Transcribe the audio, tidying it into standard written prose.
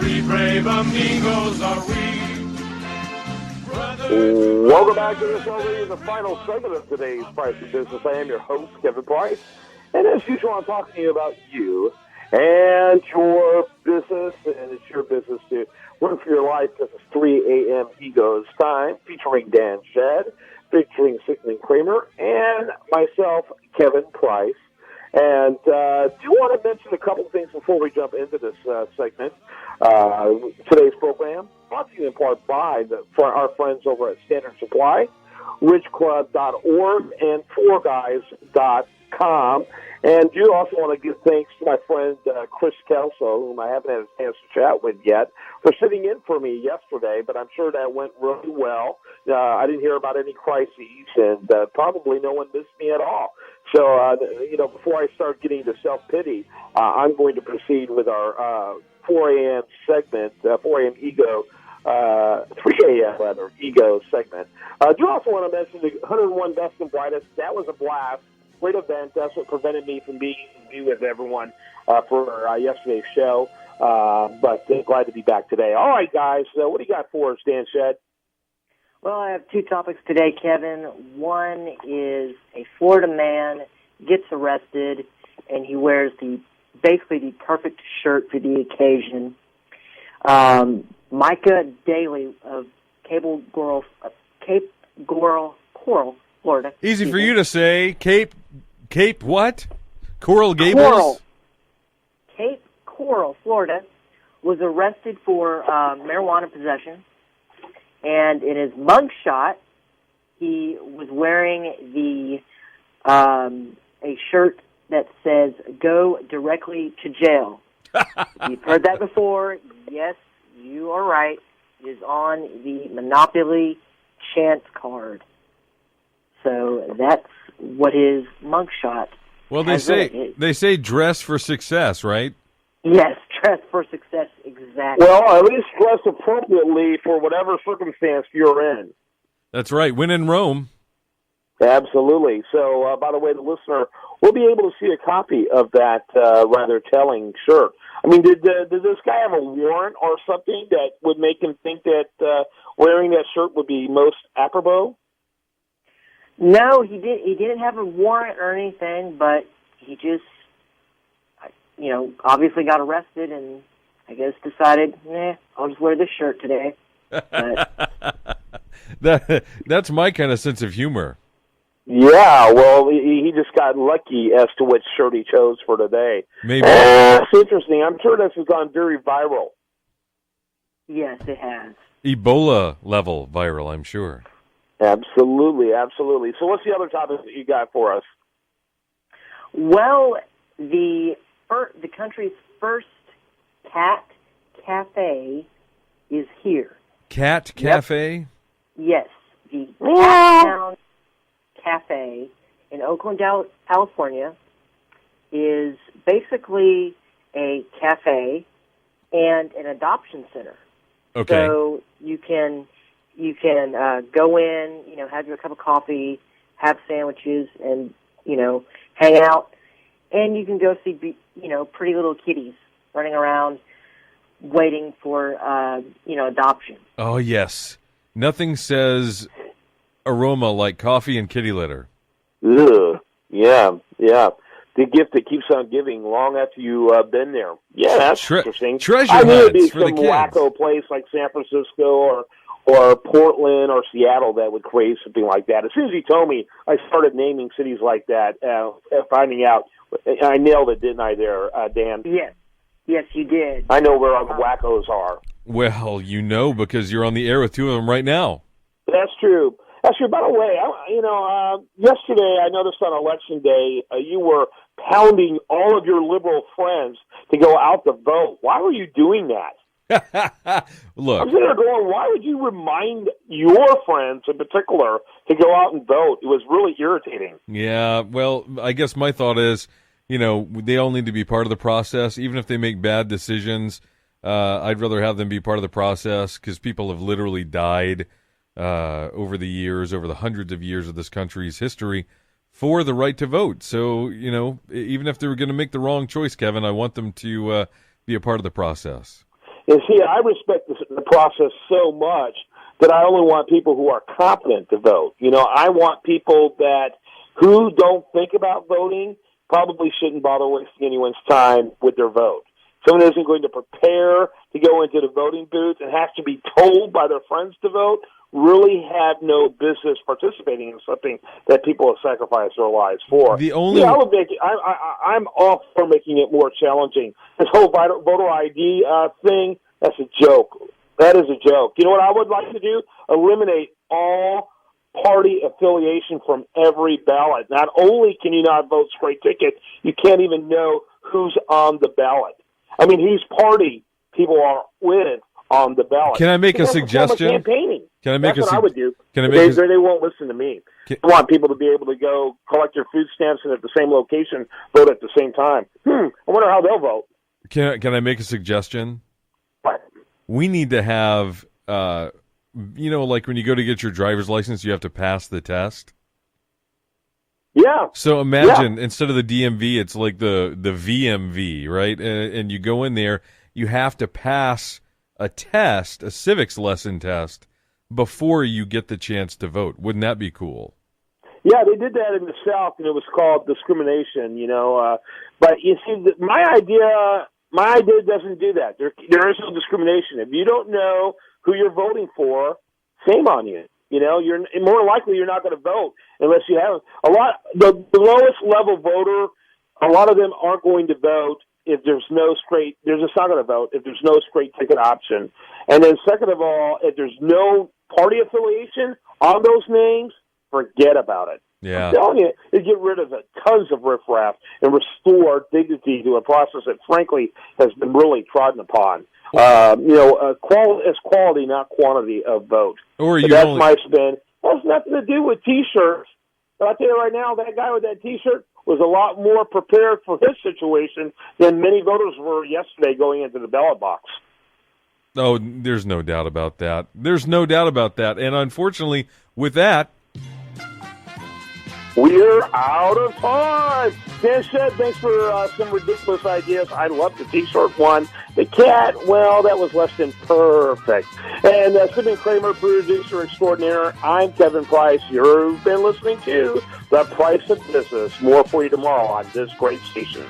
three brave amigos are we. Welcome back to this already the final segment of today's Price of Business. I am your host, Kevin Price. And as usual, I'm talking to you about you and your business, and it's your business to run for your life because it's 3 a.m. Egos time, featuring Dan Shedd, featuring Sickling Kramer, and myself, Kevin Price. And do want to mention a couple of things before we jump into this segment. Today's program brought to you in part by for our friends over at Standard Supply, richclub.org, and 4guys.com. And do also want to give thanks to my friend Chris Kelso, whom I haven't had a chance to chat with yet, for sitting in for me yesterday, but I'm sure that went really well. I didn't hear about any crises, and probably no one missed me at all. So, before I start getting to self-pity, I'm going to proceed with our 4 a.m. segment, 4 a.m. Ego, 3 a.m. rather, Ego segment. I do also want to mention the 101 Best and Brightest. That was a blast. Great event. That's what prevented me from being with everyone for yesterday's show. But glad to be back today. All right, guys. What do you got for us, Dan Shedd? Well, I have two topics today, Kevin. One is a Florida man gets arrested, and he wears basically the perfect shirt for the occasion. Micah Daly of Cape Coral, Florida. Easy for you to say. Cape what? Coral Gables? Cape Coral, Florida, was arrested for marijuana possession. And in his mugshot, he was wearing a shirt that says, "Go directly to jail." You've heard that before. Yes, you are right. It is on the Monopoly chance card. So that's what his mugshot. Well, they say dress for success, right? Yes, dress for success, exactly. Well, at least dress appropriately for whatever circumstance you're in. That's right. When in Rome. Absolutely. So, by the way, the listener will be able to see a copy of that rather telling shirt. I mean, did this guy have a warrant or something that would make him think that wearing that shirt would be most apropos? No, he didn't have a warrant or anything, but he just, obviously got arrested and I guess decided, I'll just wear this shirt today. That's my kind of sense of humor. Yeah, well, he just got lucky as to which shirt he chose for today. Maybe. It's interesting. I'm sure this has gone very viral. Yes, it has. Ebola level viral, I'm sure. Absolutely, absolutely. So what's the other topic that you got for us? Well, the country's first cat cafe is here. Cat cafe? Yes, the Cat Town Cafe in Oakland, California is basically a cafe and an adoption center. Okay. So you can go in, have your cup of coffee, have sandwiches, and hang out, and you can go see pretty little kitties running around waiting for adoption. Oh yes, nothing says aroma like coffee and kitty litter. Ugh. Yeah. The gift that keeps on giving long after you've been there. Yeah, that's interesting. Treasure I knew it'd be hunts for some the kids. wacko place like San Francisco or Portland or Seattle that would create something like that. As soon as you told me, I started naming cities like that, finding out. I nailed it, didn't I, there, Dan? Yes, you did. I know where all the wackos are. Well, because you're on the air with two of them right now. That's true. By the way, yesterday I noticed on Election Day you were pounding all of your liberal friends to go out to vote. Why were you doing that? Look, I'm sitting there going, why would you remind your friends in particular to go out and vote? It was really irritating. Yeah, well, I guess my thought is, they all need to be part of the process, even if they make bad decisions. I'd rather have them be part of the process because people have literally died over the years, over the hundreds of years of this country's history for the right to vote. So, even if they were going to make the wrong choice, Kevin, I want them to be a part of the process. And see, I respect the process so much that I only want people who are competent to vote. You know, I want people who don't think about voting probably shouldn't bother wasting anyone's time with their vote. Someone who isn't going to prepare to go into the voting booth and has to be told by their friends to vote really have no business participating in something that people have sacrificed their lives for. I'm all for making it more challenging. This whole voter ID thing, that's a joke. That is a joke. You know what I would like to do? Eliminate all party affiliation from every ballot. Not only can you not vote straight ticket, you can't even know who's on the ballot. I mean, whose party people are with on the ballot. Can I make a suggestion? Campaigning. Can I make That's what I would do. Can I make they won't listen to me. I want people to be able to go collect their food stamps and at the same location vote at the same time. I wonder how they'll vote. Can I make a suggestion? What? We need to have, like when you go to get your driver's license, you have to pass the test. Yeah. So imagine instead of the DMV, it's like the VMV, right? And you go in there, you have to pass a test, a civics lesson test, before you get the chance to vote. Wouldn't that be cool? Yeah, they did that in the South, and it was called discrimination. But you see, my idea doesn't do that. There is no discrimination. If you don't know who you're voting for, shame on you. You know, you're more likely you're not going to vote unless you have the lowest level voter. A lot of them aren't going to vote if there's no straight. They're just not going to vote if there's no straight ticket option. And then, second of all, if there's no party affiliation on those names, forget about it. Yeah. I'm telling you, it get rid of tons of riffraff and restore dignity to a process that, frankly, has been really trodden upon. Quality, not quantity of vote. That's my spin. That has nothing to do with T-shirts. But I'll tell you right now, that guy with that T-shirt was a lot more prepared for his situation than many voters were yesterday going into the ballot box. Oh, there's no doubt about that. There's no doubt about that. And unfortunately, with that, we're out of time. Dan Shedd, thanks for some ridiculous ideas. I love the T-shirt one. The cat, well, that was less than perfect. And Stephen Kramer, producer extraordinaire. I'm Kevin Price. You've been listening to The Price of Business. More for you tomorrow on this great station.